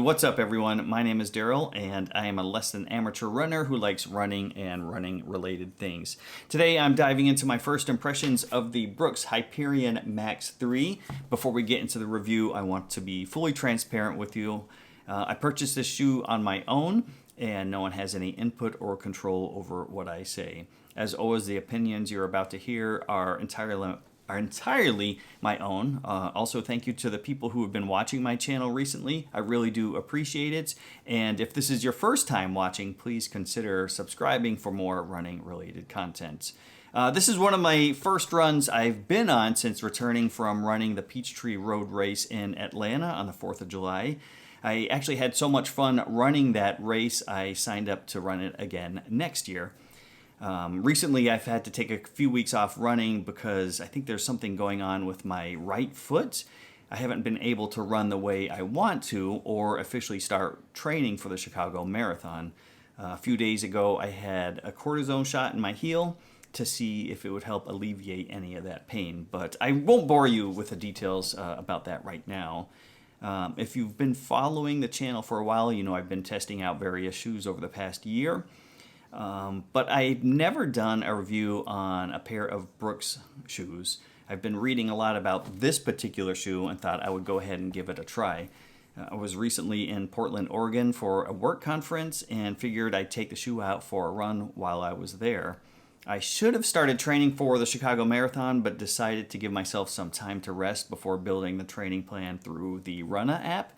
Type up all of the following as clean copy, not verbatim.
what's up everyone? My name is Daryl and I am a less than amateur runner who likes running and running related things. Today I'm diving into my first impressions of the Brooks Hyperion Max 3. Before we get into the review, I want to be fully transparent with you. I purchased this shoe on my own and no one has any input or control over what I say. As always, the opinions you're about to hear are entirely my own. Also, thank you to the people who have been watching my channel recently. I really do appreciate it. And if this is your first time watching, please consider subscribing for more running related content. This is one of my first runs I've been on since returning from running the Peachtree Road Race in Atlanta on the 4th of July. I actually had so much fun running that race, I signed up to run it again next year. Recently, I've had to take a few weeks off running because I think there's something going on with my right foot. I haven't been able to run the way I want to or officially start training for the Chicago Marathon. A few days ago, I had a cortisone shot in my heel to see if it would help alleviate any of that pain, but I won't bore you with the details about that right now. If you've been following the channel for a while, you know I've been testing out various shoes over the past year. But I've never done a review on a pair of Brooks shoes. I've been reading a lot about this particular shoe and thought I would go ahead and give it a try. I was recently in Portland, Oregon for a work conference and figured I'd take the shoe out for a run while I was there. I should have started training for the Chicago Marathon, but decided to give myself some time to rest before building the training plan through the Runna App.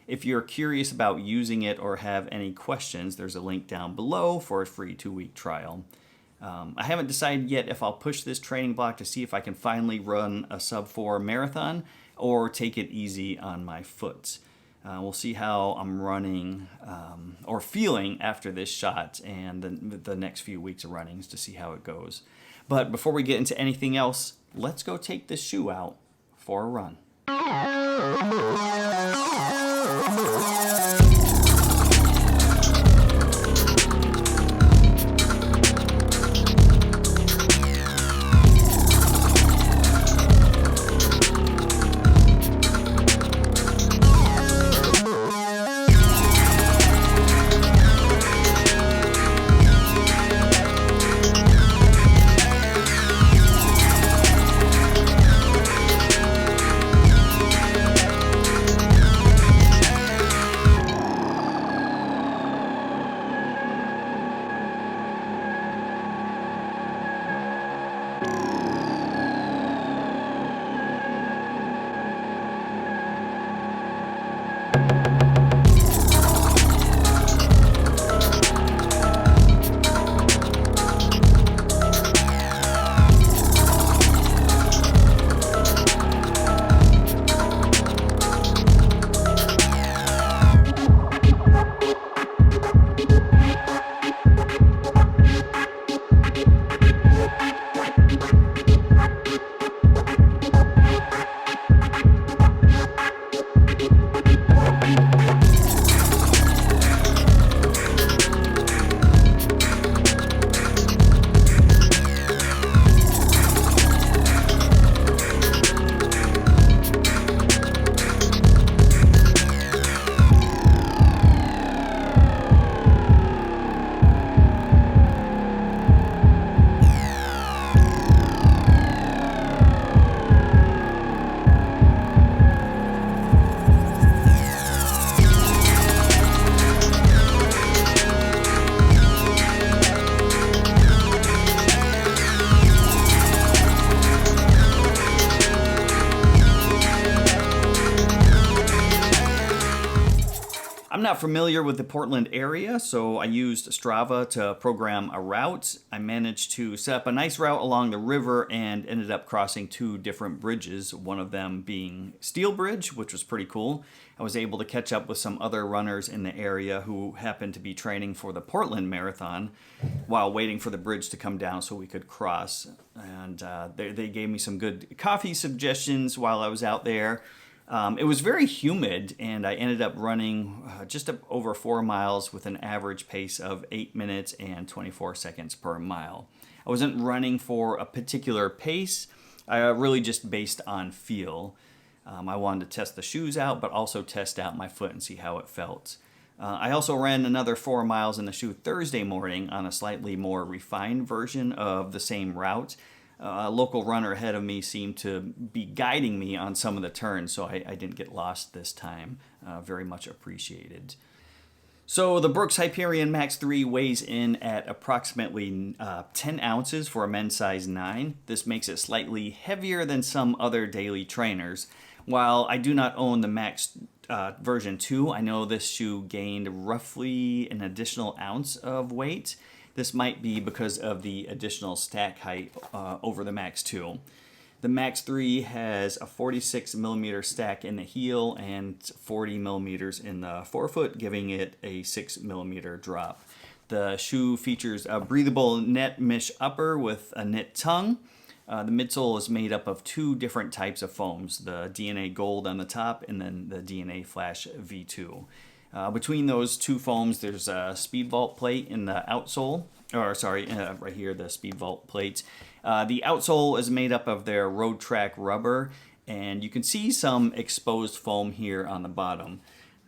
If you're curious about using it or have any questions, there's a link down below for a free 2-week trial. I haven't decided yet if I'll push this training block to see if I can finally run a sub-4 marathon or take it easy on my foot. We'll see how I'm running or feeling after this shot and the next few weeks of running to see how it goes. But before we get into anything else, let's go take this shoe out for a run. I'm not familiar with the Portland area, so I used Strava to program a route. I managed to set up a nice route along the river and ended up crossing 2 different bridges, one of them being Steel Bridge, which was pretty cool. I was able to catch up with some other runners in the area who happened to be training for the Portland Marathon while waiting for the bridge to come down so we could cross. And they gave me some good coffee suggestions while I was out there. It was very humid, and I ended up running just over 4 miles with an average pace of 8 minutes and 24 seconds per mile. I wasn't running for a particular pace, really just based on feel. I wanted to test the shoes out, but also test out my foot and see how it felt. I also ran another 4 miles in the shoe Thursday morning on a slightly more refined version of the same route. A local runner ahead of me seemed to be guiding me on some of the turns, so I didn't get lost this time. Very much appreciated. So the Brooks Hyperion Max 3 weighs in at approximately 10 ounces for a men's size 9. This makes it slightly heavier than some other daily trainers. While I do not own the Max version 2, I know this shoe gained roughly an additional ounce of weight. This might be because of the additional stack height over the Max 2. The Max 3 has a 46 millimeter stack in the heel and 40 millimeters in the forefoot, giving it a 6 millimeter drop. The shoe features a breathable net mesh upper with a knit tongue. The midsole is made up of 2 different types of foams, the DNA Gold on the top and then the DNA Flash V2. Between those 2 foams, there's a speed vault plate in the outsole, right here, the speed vault plate. The outsole is made up of their road track rubber, and you can see some exposed foam here on the bottom.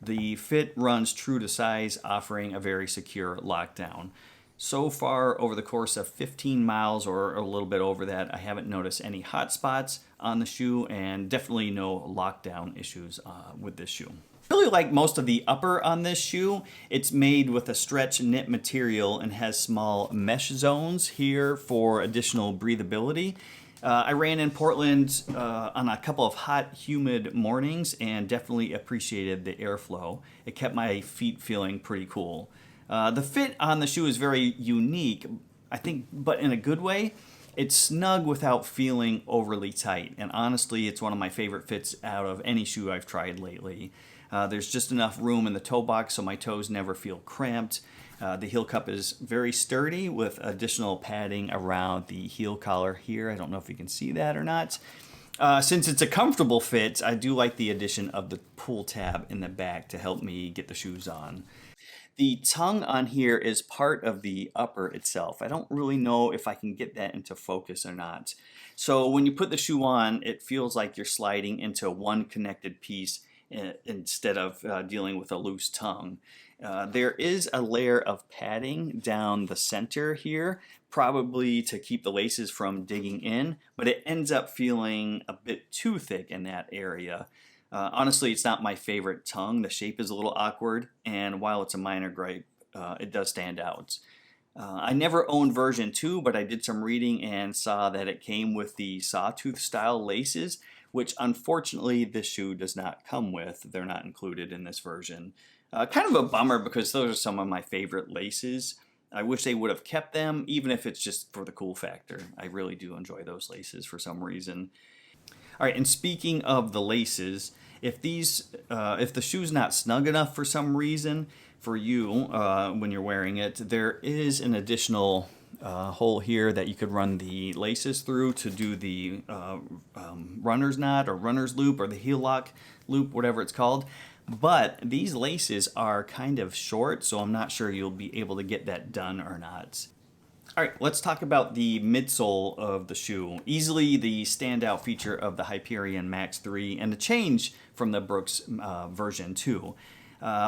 The fit runs true to size, offering a very secure lockdown. So far, over the course of 15 miles or a little bit over that, I haven't noticed any hot spots on the shoe, and definitely no lockdown issues with this shoe. Really like most of the upper on this shoe. It's made with a stretch knit material and has small mesh zones here for additional breathability. I ran in Portland on a couple of hot, humid mornings and definitely appreciated the airflow. It kept my feet feeling pretty cool. The fit on the shoe is very unique, I think, but in a good way. It's snug without feeling overly tight, and honestly, it's one of my favorite fits out of any shoe I've tried lately. There's just enough room in the toe box so my toes never feel cramped. The heel cup is very sturdy with additional padding around the heel collar here. I don't know if you can see that or not. Since it's a comfortable fit, I do like the addition of the pull tab in the back to help me get the shoes on. The tongue on here is part of the upper itself. I don't really know if I can get that into focus or not. So when you put the shoe on, it feels like you're sliding into one connected piece instead of dealing with a loose tongue. There is a layer of padding down the center here, probably to keep the laces from digging in, but it ends up feeling a bit too thick in that area. Honestly, it's not my favorite tongue. The shape is a little awkward, and while it's a minor gripe, it does stand out. I never owned version 2, but I did some reading and saw that it came with the sawtooth style laces, which unfortunately this shoe does not come with. They're not included in this version. Kind of a bummer because those are some of my favorite laces. I wish they would have kept them, even if it's just for the cool factor. I really do enjoy those laces for some reason. All right, and speaking of the laces, if the shoe's not snug enough for some reason for you when you're wearing it, there is an additional hole here that you could run the laces through to do the runner's knot or runner's loop or the heel lock loop, whatever it's called. But these laces are kind of short, so I'm not sure you'll be able to get that done or not. All right, let's talk about the midsole of the shoe. Easily the standout feature of the Hyperion Max 3 and the change from the Brooks version 2.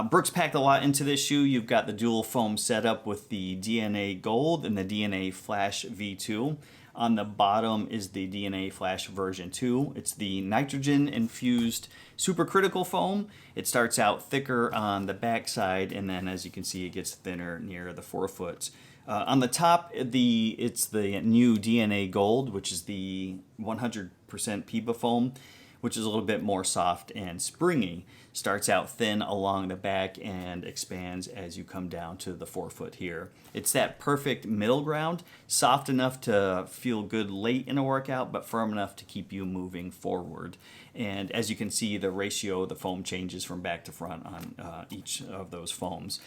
Brooks packed a lot into this shoe. You've got the dual foam setup with the DNA Gold and the DNA Flash V2. On the bottom is the DNA Flash version 2. It's the nitrogen-infused supercritical foam. It starts out thicker on the backside, and then as you can see, it gets thinner near the forefoot. On the top, it's the new DNA Gold, which is the 100% PEBA foam, which is a little bit more soft and springy. Starts out thin along the back and expands as you come down to the forefoot here. It's that perfect middle ground, soft enough to feel good late in a workout, but firm enough to keep you moving forward. And as you can see, the ratio of the foam changes from back to front on each of those foams.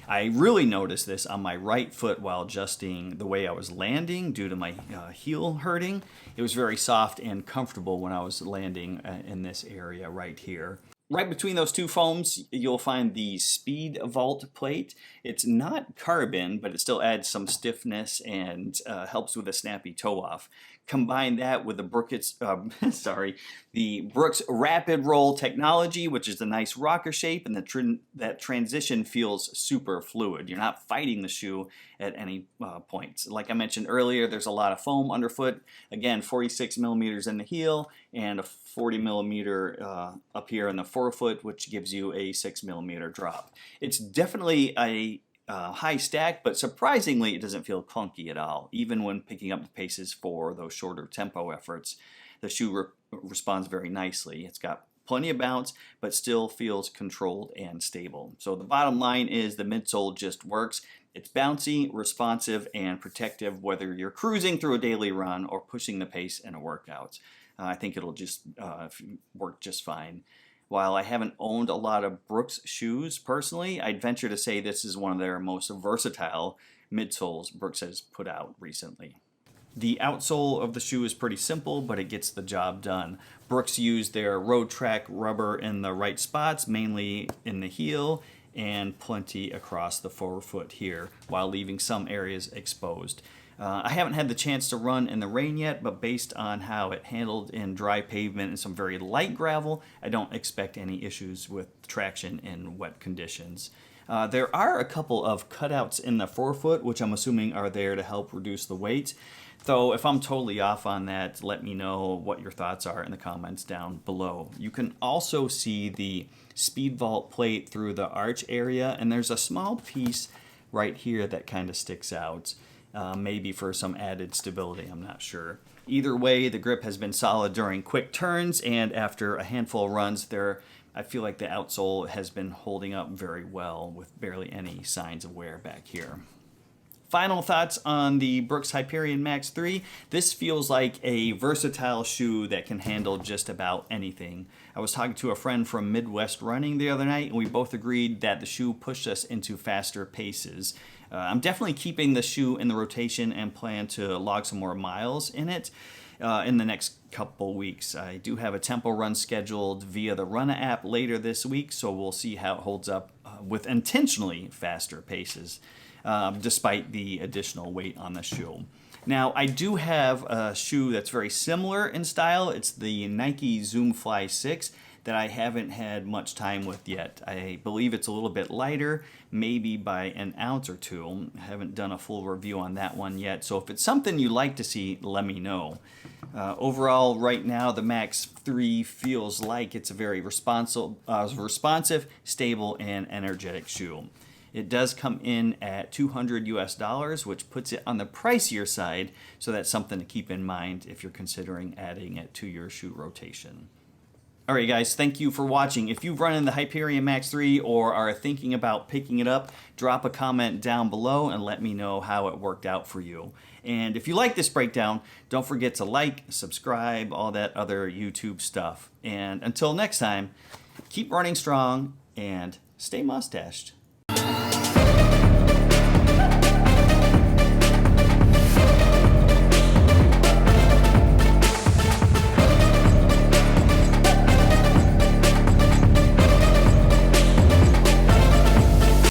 I really noticed this on my right foot while adjusting the way I was landing due to my heel hurting. It was very soft and comfortable when I was landing in this area right here. Right between those two foams, you'll find the Speed Vault plate. It's not carbon, but it still adds some stiffness and helps with a snappy toe off. Combine that with the the Brooks Rapid Roll technology, which is a nice rocker shape, and that transition feels super fluid. You're not fighting the shoe at any point. Like I mentioned earlier, there's a lot of foam underfoot. Again, 46 millimeters in the heel and a 40 millimeter up here in the forefoot, which gives you a 6 millimeter drop. It's definitely a high stack, but surprisingly it doesn't feel clunky at all. Even when picking up the paces for those shorter tempo efforts, the shoe responds very nicely. It's got plenty of bounce, but still feels controlled and stable. So the bottom line is the midsole just works. It's bouncy, responsive, and protective whether you're cruising through a daily run or pushing the pace in a workout. I think it'll just work just fine. While I haven't owned a lot of Brooks shoes personally, I'd venture to say this is one of their most versatile midsoles Brooks has put out recently. The outsole of the shoe is pretty simple, but it gets the job done. Brooks used their Road Track rubber in the right spots, mainly in the heel, and plenty across the forefoot here, while leaving some areas exposed. I haven't had the chance to run in the rain yet, but based on how it handled in dry pavement and some very light gravel, I don't expect any issues with traction in wet conditions. There are a couple of cutouts in the forefoot, which I'm assuming are there to help reduce the weight. Though if I'm totally off on that, let me know what your thoughts are in the comments down below. You can also see the Speed Vault plate through the arch area, and there's a small piece right here that kind of sticks out. Maybe for some added stability, I'm not sure. Either way, the grip has been solid during quick turns, and after a handful of runs there, I feel like the outsole has been holding up very well with barely any signs of wear back here. Final thoughts on the Brooks Hyperion Max 3. This feels like a versatile shoe that can handle just about anything. I was talking to a friend from Midwest Running the other night, and we both agreed that the shoe pushed us into faster paces. I'm definitely keeping the shoe in the rotation and plan to log some more miles in it in the next couple weeks. I do have a tempo run scheduled via the Runna App later this week, so we'll see how it holds up with intentionally faster paces. Despite the additional weight on the shoe. Now, I do have a shoe that's very similar in style. It's the Nike Zoom Fly 6 that I haven't had much time with yet. I believe it's a little bit lighter, maybe by an ounce or two. I haven't done a full review on that one yet, so if it's something you'd like to see, let me know. Overall, right now, the Max 3 feels like it's a very responsive, stable, and energetic shoe. It does come in at $200 US, which puts it on the pricier side, so that's something to keep in mind if you're considering adding it to your shoe rotation. Alright guys, thank you for watching. If you've run in the Hyperion Max 3 or are thinking about picking it up, drop a comment down below and let me know how it worked out for you. And if you like this breakdown, don't forget to like, subscribe, all that other YouTube stuff. And until next time, keep running strong and stay mustached.